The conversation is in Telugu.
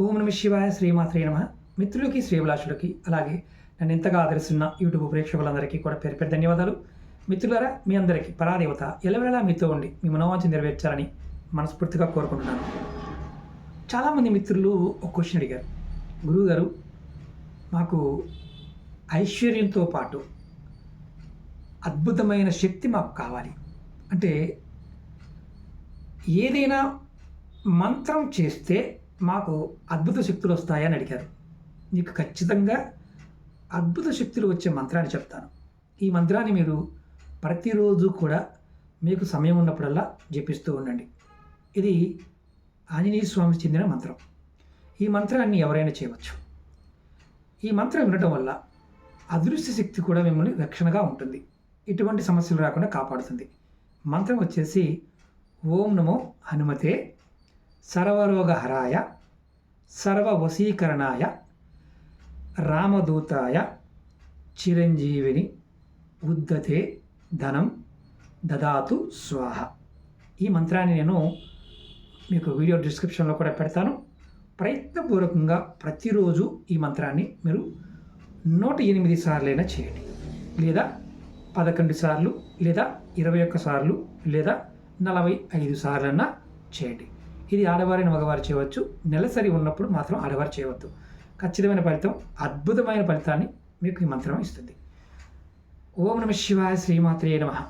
ఓం నమ శివాయ శ్రీమాత్రే నమ. మిత్రులకి శ్రీభిలాషులకి అలాగే నన్ను ఎంతగా ఆదరిస్తున్న యూట్యూబ్ ప్రేక్షకులందరికీ కూడా పేరు పేరు ధన్యవాదాలు. మిత్రులారా, మీ అందరికీ పరాదేవత ఎల్లవేళలా మీతో ఉండి మీ మనోవాంఛ నెరవేర్చాలని మనస్ఫూర్తిగా కోరుకుంటున్నాను. చాలామంది మిత్రులు ఒక క్వశ్చన్ అడిగారు, గురువుగారు మాకు ఐశ్వర్యంతో పాటు అద్భుతమైన శక్తి మాకు కావాలి అంటే ఏదైనా మంత్రం చేస్తే మాకు అద్భుత శక్తులు వస్తాయని అడిగారు. మీకు ఖచ్చితంగా అద్భుత శక్తులు వచ్చే మంత్రాన్ని చెప్తాను. ఈ మంత్రాన్ని మీరు ప్రతిరోజు కూడా మీకు సమయం ఉన్నప్పుడల్లా జపిస్తూ ఉండండి. ఇది ఆంజనేయ స్వామికి చెందిన మంత్రం. ఈ మంత్రాన్ని ఎవరైనా చేయవచ్చు. ఈ మంత్రం వినటం వల్ల అదృశ్య శక్తి కూడా మిమ్మల్ని రక్షణగా ఉంటుంది, ఎటువంటి సమస్యలు రాకుండా కాపాడుతుంది. మంత్రం వచ్చేసి ఓం నమో హనుమతే సర్వరోగహరాయ సర్వవశీకరణాయ రామదూతాయ చిరంజీవిని ఉద్ధతే ధనం దదాతు స్వాహ. ఈ మంత్రాన్ని నేను మీకు వీడియో డిస్క్రిప్షన్లో కూడా పెడతాను. ప్రయత్నపూర్వకంగా ప్రతిరోజు ఈ మంత్రాన్ని మీరు 108 సార్లైనా చేయండి, లేదా 11 సార్లు, లేదా 21 సార్లు, లేదా 45 సార్లన్నా చేయండి. ఇది ఆడవారిని మగవారు చేయవచ్చు. నెలసరి ఉన్నప్పుడు మాత్రం ఆడవారు చేయవద్దు. ఖచ్చితమైన ఫలితం, అద్భుతమైన ఫలితాన్ని మీకు ఈ మంత్రం ఇస్తుంది. ఓం నమ శివాయ శ్రీమాత్రే నమః.